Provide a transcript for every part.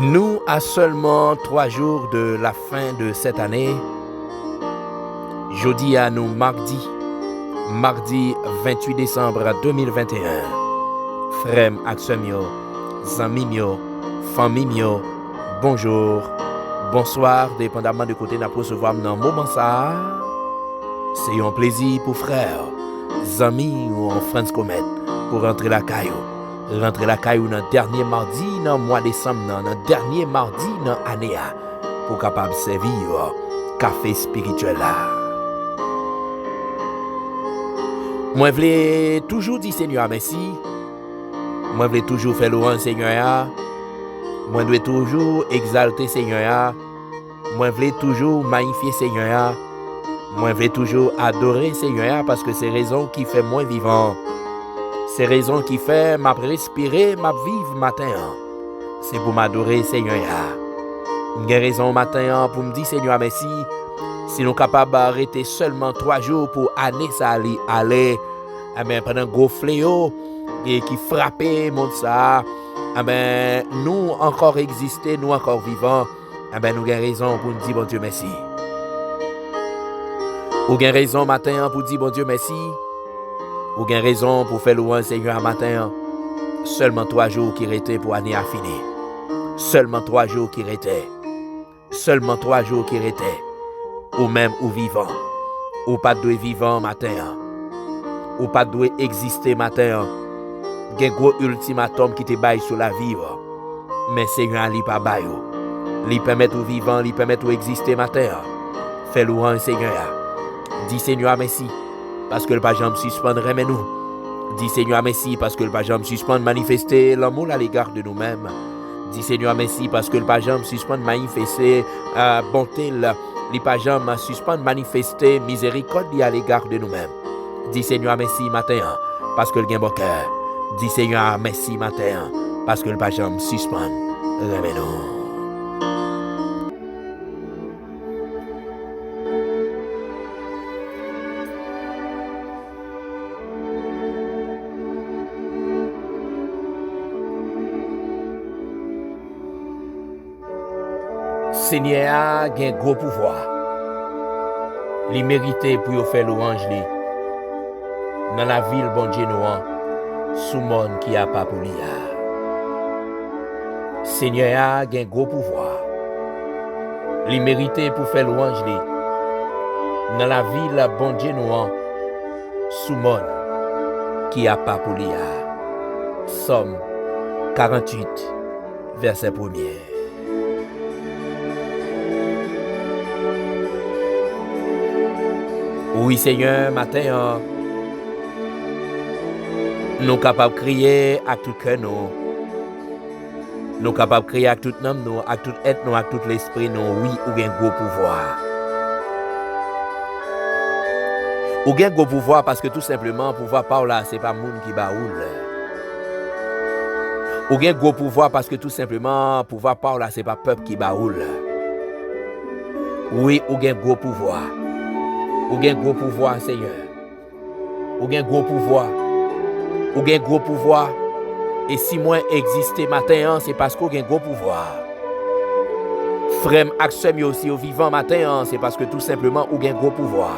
Nous, à seulement 3 jours de la fin de cette année, jeudi à nous mardi 28 décembre 2021, frère Axemio, Zamimio, Famimio, bonjour, bonsoir, dépendamment de côté n'a recevoir dans moment ça. C'est un plaisir pour frère, Zami ou en France Comet pour rentrer la caillou. Rentrer la caillou dans le dernier mardi dans le mois de décembre, dans le dernier mardi dans l'année pour capable servir café spirituel là. Moi je voulais toujours dire Seigneur merci. Moi je voulais toujours faire louange Seigneur. Moi je dois toujours exalter Seigneur. Moi je voulais toujours magnifier Seigneur. Moi je voulais toujours adorer Seigneur parce que c'est raison qui fait moi vivant. C'est raison qui fait m'a respirer, m'a vivre matin. C'est pour m'adorer Seigneur. J'ai raison matin pour me dire Seigneur merci. Si nous capables d'arrêter seulement 3 jours pour année ça aller pendant gros fléau et qui frappait monde ça, nous encore exister, nous encore vivants, nous avons raison pour nous dire bon Dieu merci. Ou avez raison matin pour dire bon Dieu merci. Ou avez raison pour faire louange Seigneur matin. Seulement 3 jours qui restaient pour année à finir. Seulement 3 jours qui restaient. Seulement 3 jours qui restaient. Ou même ou vivant. Ou pas de vivant matin. Ou pas de exister matin. Il y a un gros ultimatum qui te baille sur la vie. Mais Seigneur li pas baille. Li permet ou vivant, li permet ou exister matin. Fais louange Seigneur. Dis Seigneur merci. Parce que le pas jamais suspendre mais nous. Dis Seigneur merci parce que le pas jamais suspendre manifester l'amour à l'égard de nous-mêmes. Dis Seigneur merci parce que le pas jamais suspendre manifester bonté le pas jamais suspendre manifester miséricorde à l'égard de nous-mêmes. Dis Seigneur merci matin parce que le gain bon cœur. Dis Seigneur merci matin parce que le pas jamais suspendre mais nous. Seigneur a un gros pouvoir. Il mérite pour faire louange li. Dans la ville bon Dieu nous sous monde qui a pas pour lui. Seigneur a un gros pouvoir. Il mérite pour faire louange li. Dans la ville bon Dieu nous sous monde qui a pas pour lui. Somme 48 verset 1er. Oui Seigneur, matin, nous sommes capables de crier à tout cœur nous. Nous sommes capables de crier à tout nom nous, à tout être nous, à tout l'esprit nous. Oui, ou un gros pouvoir. Ou un gros pouvoir parce que tout simplement, pouvoir par là, c'est pas monde qui baoule. Ou un gros pouvoir parce que tout simplement, pouvoir par là, c'est pas peuple qui baoule. Oui, ou un gros pouvoir. Ou gen gros pouvoir Seigneur. Ou gen gros pouvoir. Ou gen gros pouvoir. Et si moi exister matin, c'est parce qu'on gen gros pouvoir. Frère Axem aussi au vivant matin, c'est parce que tout simplement ou gen gros pouvoir.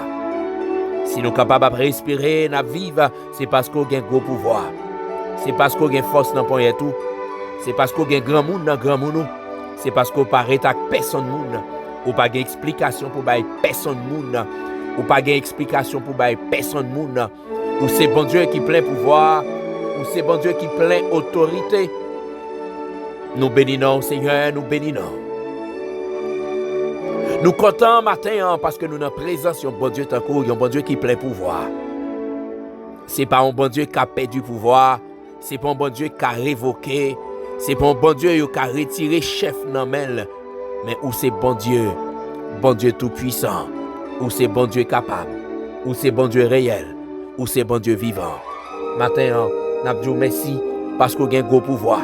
Si nous capables de respirer, de vivre, c'est parce qu'on gen gros pouvoir. C'est parce qu'on gen force dans point et tout. C'est parce qu'on gen grand monde dans grand monde. C'est parce qu'on paraît à personne monde. Ou pas gen explication pour bailler personne monde. Ou pas gain explication pour bailler personne moun. Ou c'est bon Dieu qui plein pouvoir, ou c'est bon Dieu qui plein autorité. Nous bénissons Seigneur, nous bénissons. Nous comptons matin parce que nous dans présence d'un bon Dieu tant un bon Dieu qui plein pouvoir. C'est pas un bon Dieu qui a perdu pouvoir, c'est pas un bon Dieu qui a révoqué, c'est pas un bon Dieu qui a retiré chef nan men, mais où c'est bon Dieu tout puissant. Ou c'est bon Dieu capable, ou c'est bon Dieu réel, ou c'est bon Dieu vivant. Matin, nous disons merci parce qu'on a un gros pouvoir.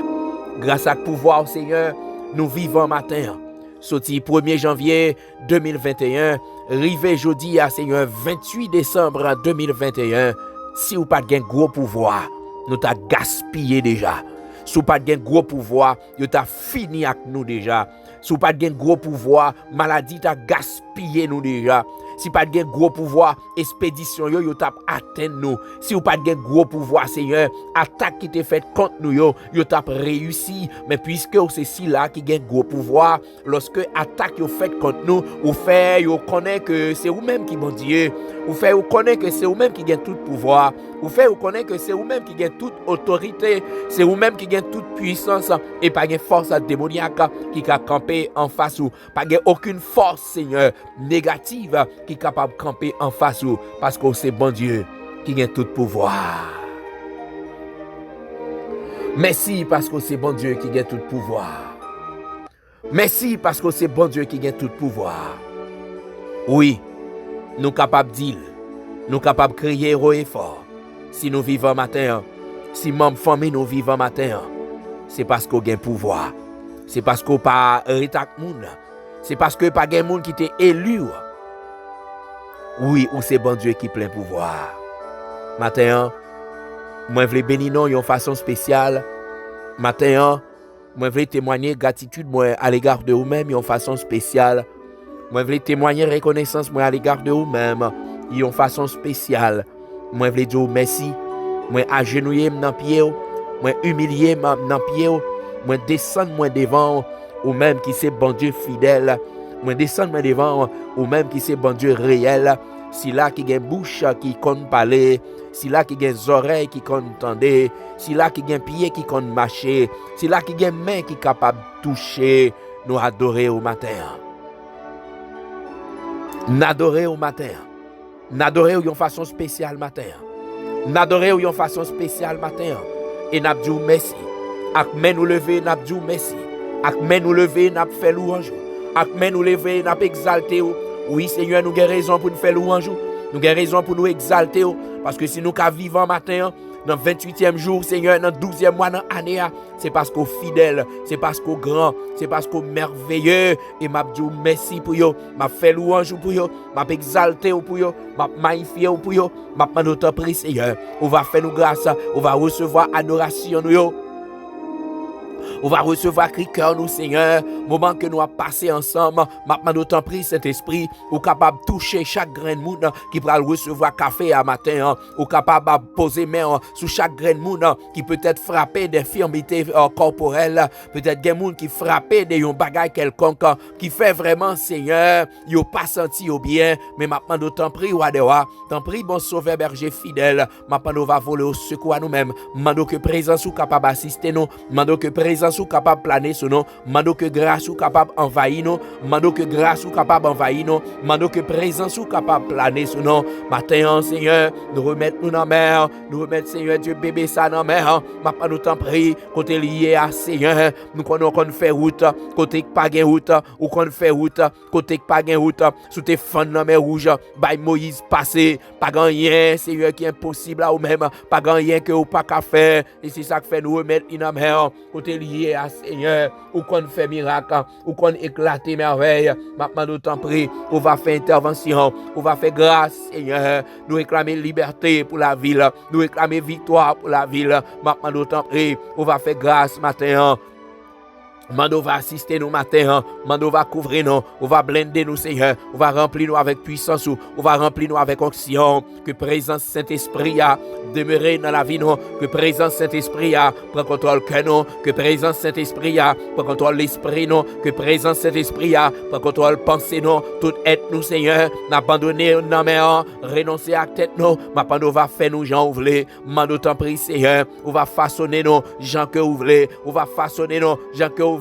Grâce à ce pouvoir, Seigneur, nous vivons matin. Sorti 1er janvier 2021, rivé jeudi à Seigneur 28 décembre 2021. Si ou pas de gros pouvoir, nous t'a gaspillé déjà. Sous pas de gros pouvoir, yo t'a fini avec nous déjà. Sous pas de gros pouvoir, maladie t'a gaspillé nous déjà. Si pas de gros pouvoir, expédition yo t'a atteint nous. Si ou pas de gros pouvoir, Seigneur, attaque qui t'est faite contre nous yo t'a réussi. Mais puisque c'est si là qui gagne gros pouvoir, lorsque attaque yo fait contre nous, ou fait yo connaît que c'est vous même qui bon Dieu. Ou fait ou connaît que c'est vous même qui gagne tout pouvoir. Ou fait ou connaît que c'est vous même qui gagne toute autorité, c'est vous même qui gagne toute puissance et pas de force démoniaque qui a campé en face ou pas de aucune force Seigneur négative qui est capable de camper en face ou parce que c'est bon Dieu qui gagne tout pouvoir. Merci parce que c'est bon Dieu qui gagne tout pouvoir. Merci parce que c'est bon Dieu qui gagne tout pouvoir. Oui, nous capables de dire, nous capables de crier haut et fort. Si nous vivons matin, si membre famille nous vivons matin, c'est parce qu'on gagne pouvoir. C'est parce qu'on pas rétac moun. C'est parce que pas gagne moun qui t'est élu. Oui, ou c'est bon Dieu qui plein pouvoir. Matin, moi je veux bénir non d'une façon spéciale. Matin, moi je veux témoigner gratitude moi à l'égard de vous-même d'une façon spéciale. Moi je veux témoigner reconnaissance moi à l'égard de vous-même d'une façon spéciale. Moi je veux dire merci. Moi agenouiller dans pied, moi humilier dans pied, moi descendre moi devant ou même qui c'est bon Dieu fidèle. Moi descendre moi devant ou même qui c'est bon Dieu réel. Si là qui gagne bouche qui compte parler, si là qui gagne oreilles qui compte entendre, si là qui gagne pied qui compte marcher, si là qui gagne main qui capable toucher, nous adorer au matin. N'adorer au matin. N'adorer d'une façon spéciale matin. N'adorer d'une façon spéciale matin. Et n'a dit merci. Ak men nous lever n'a dit merci. Ak men nous lever n'a fait louange. Ak men nous lever n'a exalter. Oui Seigneur, nous avons raison pour nous faire louange. Nous avons raison pour nous exalter. Parce que si nous vivons matin, dans le 28e jour, Seigneur, dans le 12e mois, dans l'année, c'est parce qu'on est fidèle, c'est parce qu'on est grand, c'est parce qu'on est merveilleux. Et m'a dit merci pour vous, m'a fait louange pour vous, m'a exalté pour vous, m'a magnifié pour vous, m'a demandé autant prix, Seigneur. On va faire nous grâce, on va recevoir adoration nous. On va recevoir cri cœur nous Seigneur, moment que nous avons passé ensemble, maintenant d'autant pris Saint-Esprit, ou capable de toucher chaque grain de monde qui pourra recevoir café à matin, ou capable de poser main sur chaque grain de monde qui peut être frappé d'infirmité corporelle, peut-être des gens qui frappé de bagaille quelconque qui fait vraiment Seigneur, ils pas senti au bien, mais maintenant d'autant pris t'en prie bon sauveur berger fidèle, maintenant nous va voler au secours à nous-mêmes, mando que présence ou capable assister nous, mando que présence ou capable planer sur nous, mando que grâce ou capable envahir nous, mando que grâce ou capable envahir nous, mando que présence ou capable planer sur nous. Matin Seigneur, nous remettre nous dans la mer, nous remettre Seigneur Dieu bébé ça dans la mer, maintenant nous t'en prie, côté lié à Seigneur, nous qu'on fait route, côté pas gain route, ou qu'on fait route, côté pas gain route, sous tes fans dans mer rouge, by Moïse passé, pas rien Seigneur qui est impossible à ou même, pas rien que ou pas qu'à faire, et c'est ça que fait nous remettre dans la mer, côté lié à Seigneur, ou qu'on fait miracle, ou qu'on éclate merveille, maintenant nous t'en prie, on va faire intervention, on va faire grâce Seigneur, nous réclamer liberté pour la ville, nous réclamer victoire pour la ville, maintenant nous t'en prie, on va faire grâce matin. Mando va assister nous matin, Mando va couvrir nous, on va blender nous Seigneur, on va remplir nous avec puissance, on va remplir nous avec onction, que présence Saint-Esprit a demeuré dans la vie nous, que présence Saint-Esprit a prend contrôle cœur nous, que présence Saint-Esprit a prend contrôle l'esprit nous, que présence Saint-Esprit a prend contrôle pensée nous, tout être nous Seigneur, n'abandonner dans mer, renoncer à tête nous, Mando va faire nous gens ouvlés, Mando t'en prie Seigneur, on va façonner nous gens que ouvlés, on va façonner nous gens que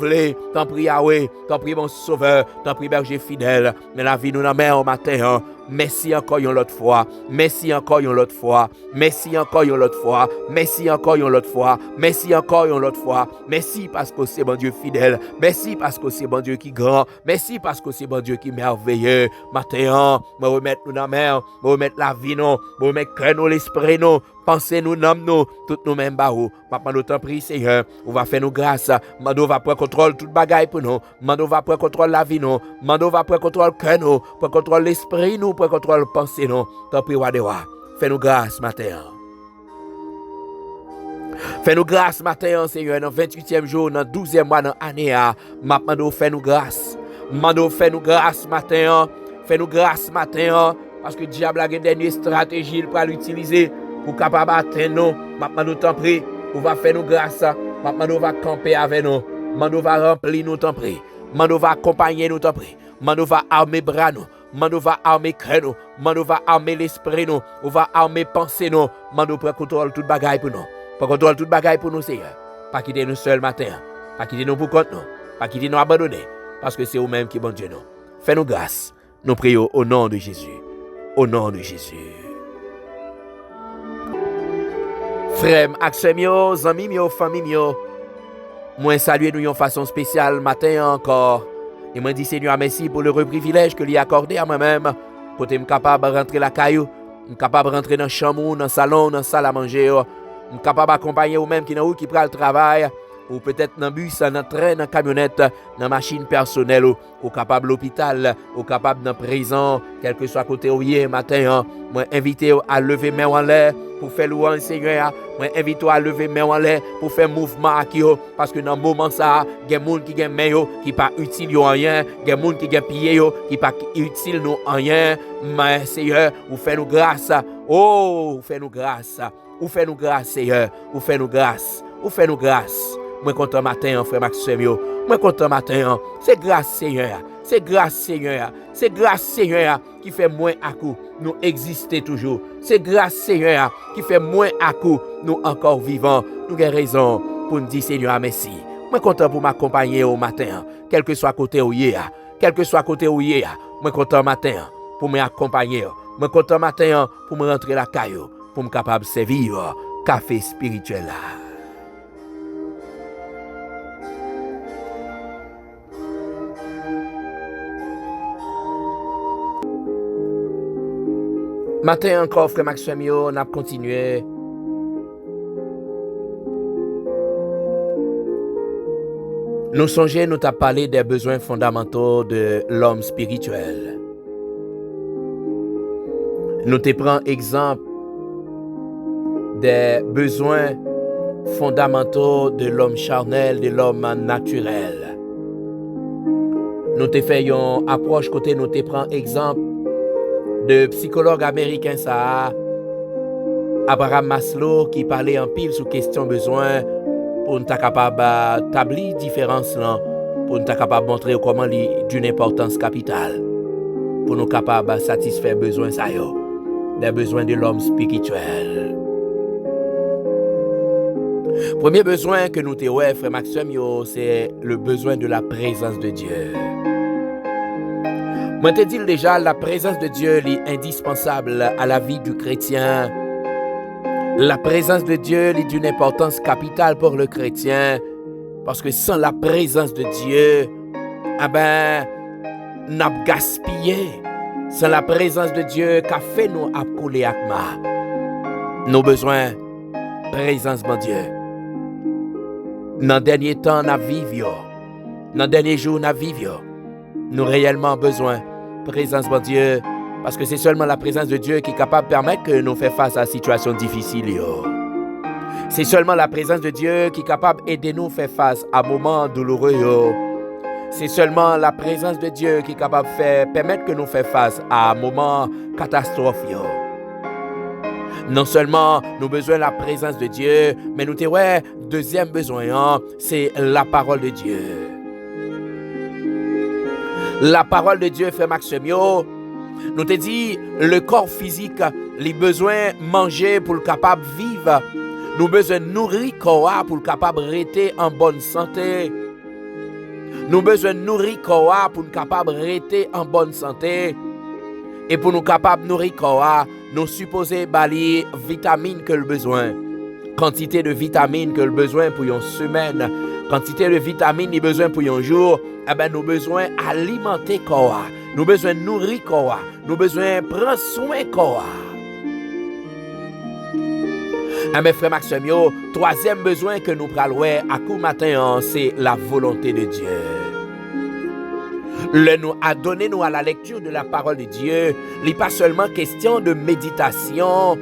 t'en prie Yahweh, t'en prie mon sauveur, t'en prie berger fidèle, mais la vie nous dans mer au matin, merci encore une autre fois, merci encore une autre fois, merci encore une autre fois, merci encore une autre fois, merci encore une autre fois, merci parce que c'est bon Dieu fidèle, merci parce que c'est bon Dieu qui grand, merci parce que c'est bon Dieu qui merveilleux, matin, me remettre nous dans mer, me remettre la vie nous, me remettre cœur nous, l'esprit nous, pensez nous, nomme nous, toutes nous mêmes barreaux, maintenant nous t'en prie Seigneur, on va faire nous grâce, Mando va prendre contrôle toute bagaille pour nous, Mando va prendre contrôle la vie nous, Mando va prendre contrôle cœur nous, prendre contrôle l'esprit nous, prendre contrôle pensée nous, t'en prie Wadewa, fais nous grâce matin. Fais-nous grâce matin, Seigneur, dans 28e jour, dans 12e mois, dans l'année. Maintenant, fais-nous grâce. Maintenant, fais-nous grâce matin. Fais-nous grâce matin. Parce que le diable a une dernière stratégie pour l'utiliser pour capable atteindre nous. Maintenant, nous t'en prie. On va faire nous grâce. Maintenant, nous va camper avec nous. Maintenant, nous va remplir nous t'en prie. Maintenant, nous va accompagner nous t'en prie. Maintenant, nous va armer bras nous. Maintenant, nous va armer cœur nous. Maintenant, nous va armer l'esprit nous. On va armer pensée nous. Maintenant, nous prenons contrôle toute bagaille pour nous. Pour contrôle toute bagaille pour nous, Seigneur. Pas quitter nous seuls matin. Pas quitter nous pour compte nous. Pas quitter nous abandonner. Parce que c'est vous-même qui bon Dieu nous. Fais-nous grâce. Nous prions au nom de Jésus. Au nom de Jésus. Frères, accès mio, amis mio, famille mio. Moi saluer nous de façon spéciale matin encore. Et moi dis Seigneur merci pour le privilège que lui accordé à moi-même. Pour être capable de rentrer la caillou. Capable de rentrer dans la chambre, dans le salon, dans la salle à manger. Capable d'accompagner ou même qui dans qui prend le travail. Ou peut-être dans le bus, dans le train, dans la camionnette, dans la machine personnelle, ou capable de l'hôpital, ou capable dans la prison, quel que soit côté où hier matin, moi invité à lever main en l'air pour faire louange Seigneur, moi invité à lever main en l'air pour faire mouvement à qui parce que dans le moment ça, il y a des gens qui ont main qui pas utile en rien, il y a des gens qui ont pied qui pas utile nous en rien, mais Seigneur, vous faites nous grâce. Oh, vous faites nous grâce. Vous faites nous grâce Seigneur, vous faites nous grâce. Vous faites nous grâce. Moi content matin, frère Maxime. Moi content matin. C'est grâce Seigneur. C'est grâce Seigneur. C'est grâce Seigneur qui fait moins à coup. Nous exister toujours. C'est grâce Seigneur qui fait moins à coup. Nous encore vivants. Nous avons raison pour nous dire Seigneur merci. Moi content pour m'accompagner au matin. Quel que soit côté où il y a. Quel que soit côté où il y a. Moi content matin pour m'accompagner. Moi content matin pour me rentrer la caillou. Pour me capable de servir café spirituel là. Matin encore, frère Maxime, on a continué. Nous songeons, nous t'avons parlé des besoins fondamentaux de l'homme spirituel. Nous te prenons exemple des besoins fondamentaux de l'homme charnel, de l'homme naturel. Nous te faisons approche côté, nous te prenons exemple de psychologue américain ça, Abraham Maslow qui parlait en pile sur question besoin pour nous capable d'établir différence là, pour nous capable montrer comment d'une importance capitale pour nous capable satisfaire besoin ça yo, des besoins de l'homme spirituel. Premier besoin que nous te ouais frère Maxime c'est le besoin de la présence de Dieu. Moi te dis déjà, la présence de Dieu est indispensable à la vie du chrétien. La présence de Dieu est d'une importance capitale pour le chrétien. Parce que sans la présence de Dieu, nous avons gaspillé. Sans la présence de Dieu, qu'a fait nous à couler à nos besoins, présence de Dieu. Dans le dernier temps, nous vivons. Dans le dernier jour, nous vivons. Nous avons réellement besoin de présence de Dieu. Parce que c'est seulement la présence de Dieu qui est capable de permettre que nous fassions face à une situation difficile. C'est seulement la présence de Dieu qui est capable d'aider nous à faire face à un moment douloureux. C'est seulement la présence de Dieu qui est capable de permettre que nous fassions face à un moment catastrophique. Non seulement nous avons besoin de la présence de Dieu, mais nous avons deuxième besoin, c'est la parole de Dieu. La parole de Dieu, frère Maxime, nous te dit, le corps physique, les besoins de manger pour le capable de vivre. Nous avons besoin de nourrir le corps pour le capable de rester en bonne santé. Nous avons besoin de nourrir le corps pour le capable de rester en bonne santé. Et pour nous capables de nourrir le corps, nous supposons balayer vitamines que le besoin. Quantité de vitamines que le besoin pour une semaine. Quantité de vitamines qu'il besoin pour un jour. Nous avons besoin d'alimenter le corps. Nous avons besoin de nourrir le corps. Nous avons besoin de prendre soin du corps. Mes frères Maxime, troisième besoin que nous prenons à coup matin, c'est la volonté de Dieu. Le nous a donné nous à la lecture de la parole de Dieu. Il n'est pas seulement question de méditation.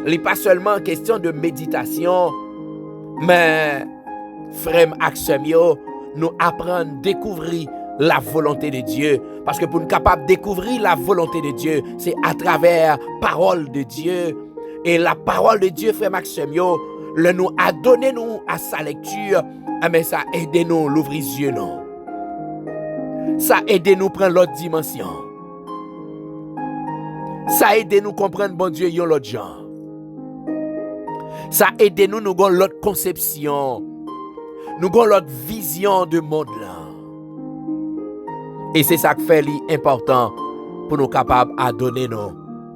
Il n'est pas seulement question de méditation. Mais, frère Axemio, nous apprenons à découvrir la volonté de Dieu. Parce que pour nous capables de découvrir la volonté de Dieu, c'est à travers la parole de Dieu. Et la parole de Dieu, frère Maximio, le nous a donné nous à sa lecture, mais ça a aidé nous à l'ouvrir les yeux. Non? Ça a aidé nous à prendre l'autre dimension. Ça a aidé nous à comprendre bon Dieu yon l'autre genre. Ça a aidé nous à avoir l'autre conception. Nous avons l'autre vision de monde là. Et c'est ça qui fait l'important pour nous capables à donner nous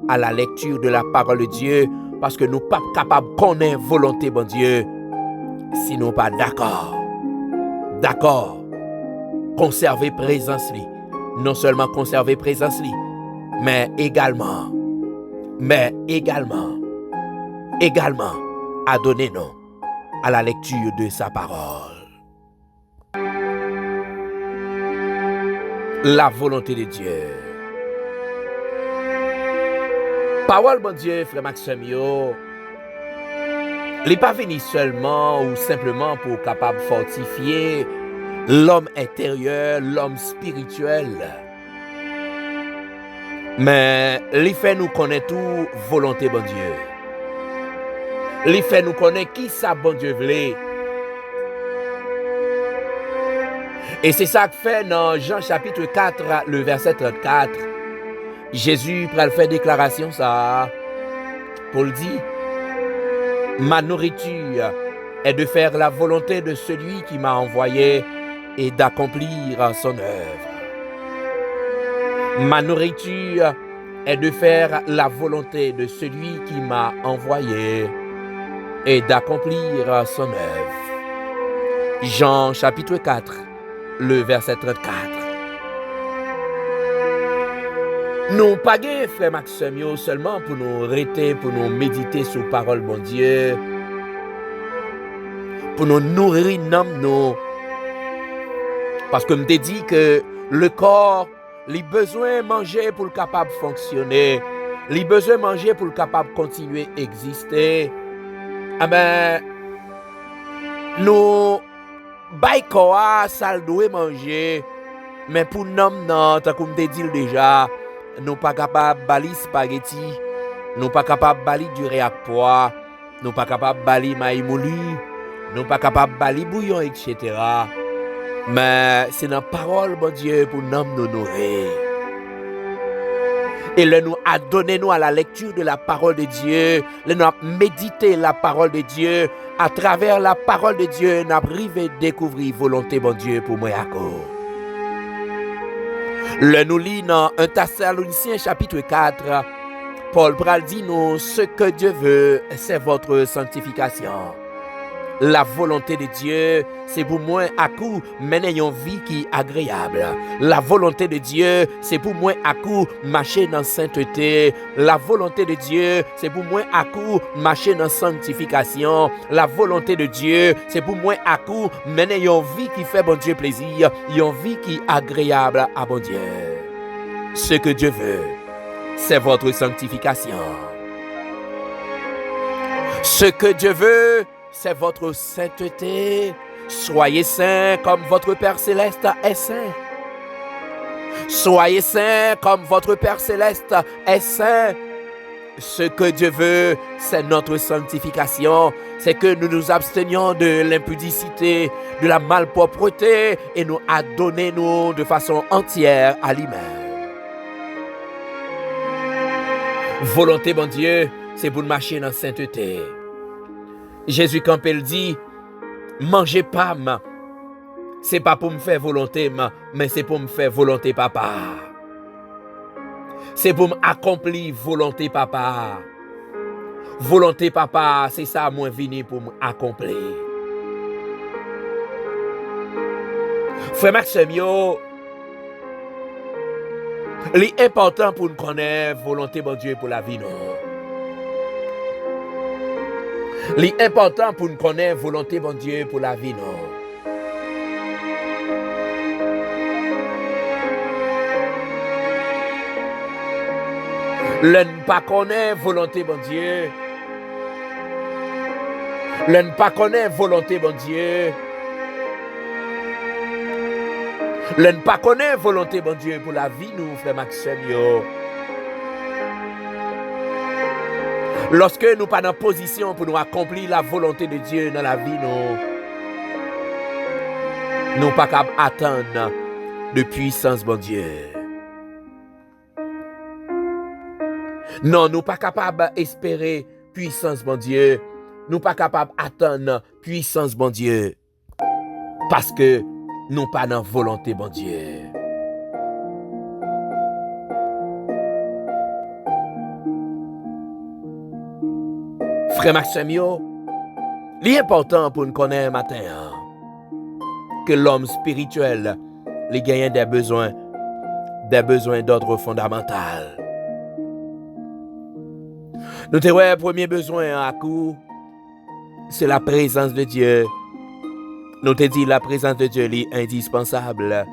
à la lecture de la parole de Dieu, parce que nous ne sommes pas capables de connaître la volonté de Dieu si nous ne sommes pas d'accord. D'accord. Conserver présence li. Non seulement conserver présence li, mais également à donner nous à la lecture de sa parole. La volonté de Dieu. Parole bon Dieu, frère Maximio, il n'est pas venu seulement ou simplement pour capable fortifier l'homme intérieur, l'homme spirituel. Mais il fait nous connaître tout volonté bon Dieu. Il fait nous connaître qui ça bon Dieu voulait. Et c'est ça que fait dans Jean chapitre 4, le verset 34. Jésus prend le faire déclaration ça. Paul dit, ma nourriture est de faire la volonté de celui qui m'a envoyé et d'accomplir son œuvre. Ma nourriture est de faire la volonté de celui qui m'a envoyé et d'accomplir son œuvre. Jean chapitre 4, le verset 34. Nous pas gagné, frère Maximio, seulement pour nous arrêter, pour nous méditer sur la parole de bon Dieu, pour nous nourrir nous. Parce que je t'ai dit que le corps, il a besoin de manger pour le capable de fonctionner. Il a besoin de manger pour le capable de continuer à exister. Ah ben, nous, baïkoa, ça doit manger. Mais pour nous, non, comme je t'ai dit déjà, nous pas capables de bali spaghetti, nous pas capables de bali du réac pois, nous pas capables de bali maïs moulu, nous pas capables de bali bouillon, etc. Mais c'est dans la parole, bon Dieu, pour nous nourrir. Et le nous a donné nous à la lecture de la parole de Dieu, le nous a médité la parole de Dieu, à travers la parole de Dieu, nous avons arrivé à découvrir volonté, bon Dieu, pour moi à cause. Le nous lit dans 1 Thessaloniciens chapitre 4, Paul pral dit nous, ce que Dieu veut, c'est votre sanctification. La volonté de Dieu, c'est pour moi à coup mener une vie qui est agréable. La volonté de Dieu, c'est pour moi à coup marcher dans sainteté. La volonté de Dieu, c'est pour moi à coup marcher dans sanctification. La volonté de Dieu, c'est pour moi à coup mener une vie qui fait bon Dieu plaisir, une vie qui est agréable à bon Dieu. Ce que Dieu veut, c'est votre sanctification. Ce que Dieu veut, c'est votre sainteté. Soyez saints comme votre Père Céleste est saint. Soyez saints comme votre Père Céleste est saint. Ce que Dieu veut, c'est notre sanctification. C'est que nous nous abstenions de l'impudicité, de la malpropreté et nous adonnons de façon entière à lui-même. Volonté, bon Dieu, c'est pour marcher dans la sainteté. Jésus, quand il dit, mangez pas, c'est pas pour me faire volonté, mais c'est pour me faire volonté, papa. C'est pour m'accomplir volonté, papa. Volonté, papa, c'est ça, moi, venu pour m'accomplir. Frère Maximio, l'important pour nous connaître volonté, bon Dieu, pour la vie, non. L'important pour nous connaître volonté, bon Dieu, pour la vie, non. Le ne pas connaître volonté, bon Dieu. Le ne pas connaître volonté, bon Dieu. Le ne pas connaître volonté, bon Dieu, pour la vie, nous, frère Maxime, yo. Lorsque nous pas dans position pour nous accomplir la volonté de Dieu dans la vie, nous pas capables d'attendre de puissance, bon Dieu. Non, nous pas capables d'espérer puissance, bon Dieu. Nous pas capables d'attendre puissance, bon Dieu. Parce que nous pas dans volonté, bon Dieu. Frère Maxime, l'important pour nous connaître matin, que l'homme spirituel, il gagne des besoins d'ordre fondamental. Nous te voyons, premier besoin à coup, c'est la présence de Dieu. Nous te dit la présence de Dieu est indispensable.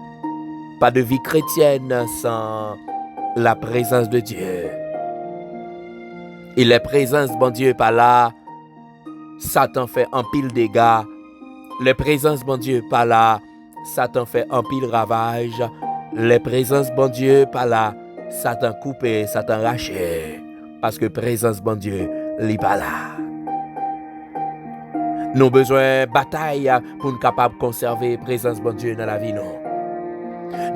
Pas de vie chrétienne sans la présence de Dieu. Et la présence, bon Dieu, pas là, Satan fait un pile dégâts. La présence, bon Dieu, pas là, Satan fait un pile ravage. La présence, bon Dieu, pas là, Satan coupé, Satan raché. Parce que présence, bon Dieu, n'est pas là. Nous avons besoin de bataille pour nous capables de conserver la présence, bon Dieu, dans la vie, non.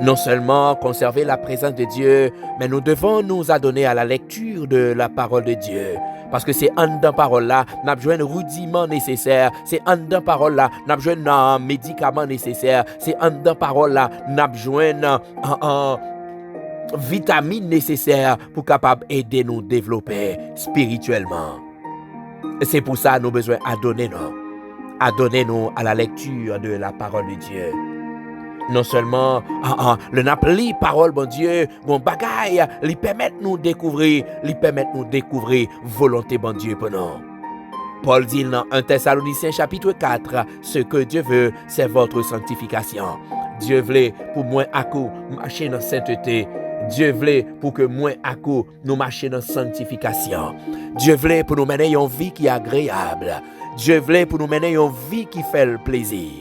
Non seulement conserver la présence de Dieu, mais nous devons nous adonner à la lecture de la parole de Dieu. Parce que c'est en dans parole là, nous avons besoin de rudiments nécessaires. C'est en dans parole là, nous avons besoin de médicaments nécessaires. C'est en dans parole là, nous avons besoin de vitamines nécessaires pour capable aider nous développer spirituellement. C'est pour ça que nous avons besoin d'adonner-nous à la lecture de la parole de Dieu. Non seulement le napli parole bon Dieu, bon bagaille, lui permet nous découvrir, volonté bon Dieu pour nous. Paul dit dans 1 Thessaloniciens chapitre 4, ce que Dieu veut, c'est votre sanctification. Dieu voulait pour moi à coup marcher dans sainteté. Dieu voulait pour que moi à coup nous marchions dans sanctification. Dieu voulait pour nous mener une vie qui est agréable. Dieu voulait pour nous mener une vie qui fait le plaisir.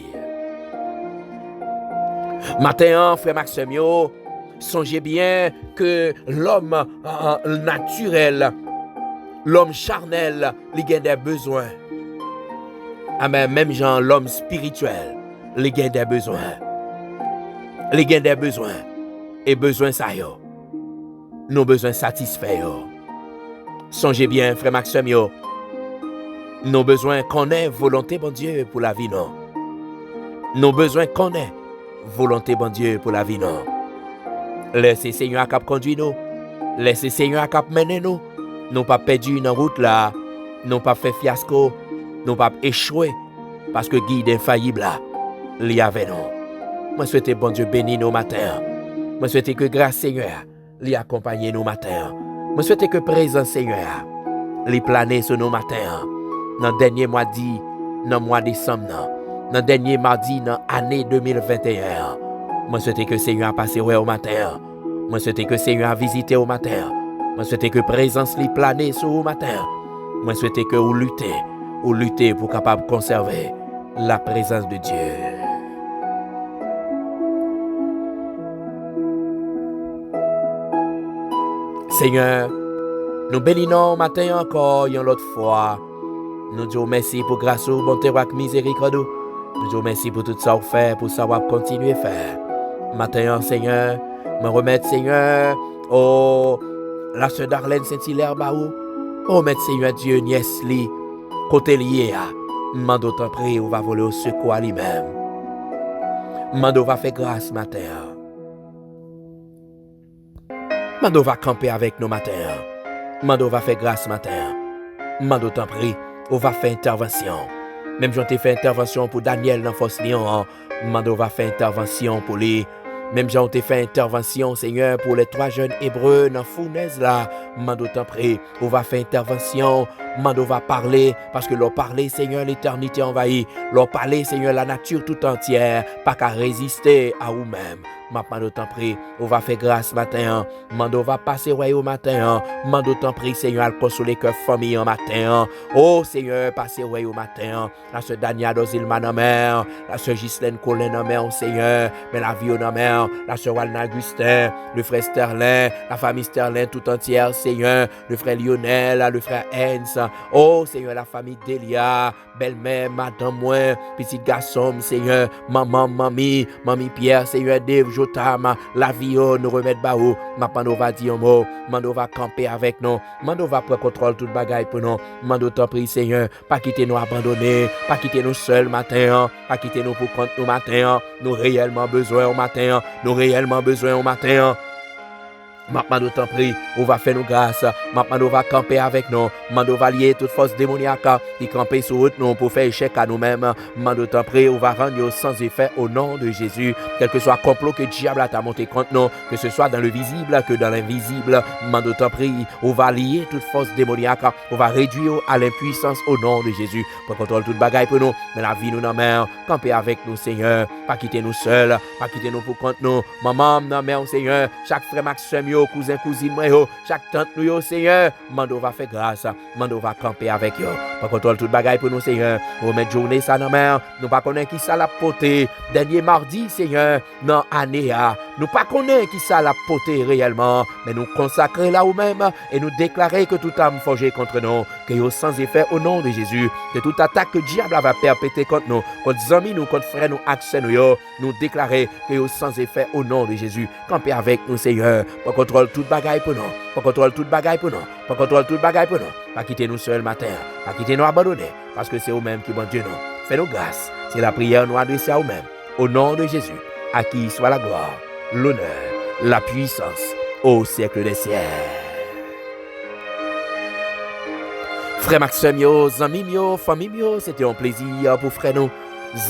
Matin, frère Maxime, songez bien que l'homme naturel, l'homme charnel, il a des besoins. Mais même genre l'homme spirituel, il a des besoins. Il a des besoins. Et besoin ça yo. Nos besoins satisfaits yo. Songez bien, frère Maxime, nos besoins qu'on ait volonté bon Dieu pour la vie non. Nos besoins qu'on ait volonté bon Dieu pour la vie non. Laissez Seigneur à cap conduire nous. Laissez Seigneur à cap mener nous. Nous pas perdu dans route là. Nous pas fait fiasco. Nous pas échoué parce que guide infaillible là. Il y avait nous. Moi souhaite bon Dieu bénir nos matins. Moi souhaite que grâce Seigneur l'y accompagne nos matins. Moi souhaite que présence Seigneur l'y planer sur nos matins. Dans le dernier mois dit, dans le mois de décembre, dans le dernier mardi, dans l'année 2021. Moi souhaite que Seigneur a passé au matin. Moi souhaite que Seigneur a visité au matin. Moi souhaite que présence l'y planer sur au matin. Moi souhaite que vous luttez pour capable conserver la présence de Dieu. Seigneur, nous bénissons matin encore une autre fois. Nous disons merci pour grâce, bonté et miséricorde. Nous disons merci pour tout ça que vous faites, pour ça que continuer à faire. Matin, Seigneur, me remettre, Seigneur, la sœur Darlene Saint-Hilaire Baou. Remettre, Seigneur Dieu, nièce li, côté lié à. Mando t'en prie, ou va voler au secours à lui-même. Mando va faire grâce matin. Mando va camper avec nous matin. Mando va faire grâce matin. Mando t'en prie, on va faire intervention. Même j'en t'ai fait intervention pour Daniel dans Fosse Lion. Mando va faire intervention pour lui. Même j'en t'ai fait intervention, Seigneur, pour les 3 jeunes hébreux dans Fournaise là. Mando t'en prie, on va faire intervention Mando va parler, parce que l'on parler, Seigneur, l'éternité envahie. L'on parler, Seigneur, la nature tout entière, pas qu'à résister à vous-même. Mando t'en prie, on va faire grâce matin. Mando va passer au matin. Mando t'en prie, Seigneur, à consoler que famille en matin. Oh Seigneur, passez au matin. La sœur Dania Dozilman en mer, la sœur Ghislaine Colin en mer, Seigneur, mais la vie en mer, la sœur Walna Augustin, le frère Sterling, la famille Sterling tout entière, Seigneur, le frère Lionel, le frère Hens. Oh Seigneur, la famille Delia, belle-mère, madame moi, petit garçon, Seigneur, maman, mamie Pierre, Seigneur, Dave, Jotam, la vie, nous remettre baou. Mando va dire un mot, Mando va camper avec nous, Mando va prendre contrôle toute bagaille pour nous. Mando t'en prie, Seigneur, pas quitter nous abandonner, pas quitter nous seuls matin, pas quitter nous pour compte nous matin, nous réellement besoin au matin, nous réellement besoin au matin. Mando t'en prie, on va faire nous grâce. Mando va camper avec nous. Mando va lier toute force démoniaque qui camper sur route nous pour faire échec à nous-mêmes. Mando t'en prie, on va rendre sans effet au nom de Jésus. Quel que soit le complot que le diable a monté contre nous, que ce soit dans le visible que dans l'invisible. Mando t'en prie, on va lier toute force démoniaque. On va réduire à l'impuissance au nom de Jésus. Pour contrôler toute bagaille pour nous. Mais la vie nous dans main. Camper avec nous, Seigneur. Pas quitter nous seuls. Pas quitter nous pour contre nous. Maman, dans main, Seigneur. Chaque frère Maxime, cousin, cousine, moi, chaque tante, nous, Seigneur, Mando va faire grâce, Mando va camper avec eux. Pas contrôle toute bagaille pour nous, Seigneur. Nous mettre journée ça dans main. Nous pas connaître qui ça l'a poté. Dernier mardi, Seigneur, dans l'année, nous pas connaître qui ça l'a poté réellement. Mais nous consacrer là où même et nous déclarer que toute âme forgée contre nous, que yo sans effet au nom de Jésus, que toute attaque que le diable va perpétrer contre nous, contre amis, nous, contre frères, nous, accès, nous déclarer que yo sans effet au nom de Jésus. Camper avec nous, Seigneur. Pas contrôle toute bagaille pour nous. Pas contrôle toute bagaille pour nous. Pas contrôle toute bagaille pour nous. Pas quitter nous seuls matin. Pas quitter nous abandonner. Parce que c'est vous-même qui bon Dieu nous. Fais-nous grâce. C'est la prière nous adressée à vous-même. Au nom de Jésus, à qui soit la gloire, l'honneur, la puissance, au siècle des siècles. Frère Maxime, amis, famille, c'était un plaisir pour frère nous.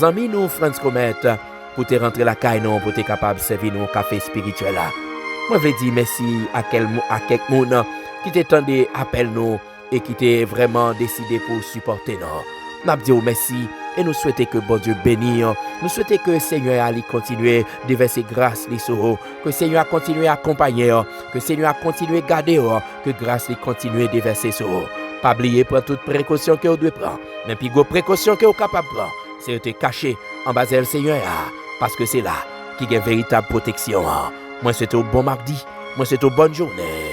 Amis nous, France Comète, pour te rentrer la caille, pour te capable de servir nous café spirituel là. Moi, je veux dire merci à quelques monde qui t'attendait appel nous et qui t'est vraiment décidé pour supporter nous. Nous disons merci et nous souhaitons que bon Dieu bénisse. Nous souhaitons que le Seigneur allait continuer de verser grâce les sur eux, que le Seigneur a continué à accompagner, que le Seigneur a continué à garder, que grâce les continue de verser sur eux. Pas oublier prendre toute précaution que vous devez prendre, mais puis go précaution que vous capable prendre, c'est de cacher en bas le Seigneur parce que c'est là qui a une véritable protection. Moi, c'est au bon mardi. Moi, c'est au bonne journée.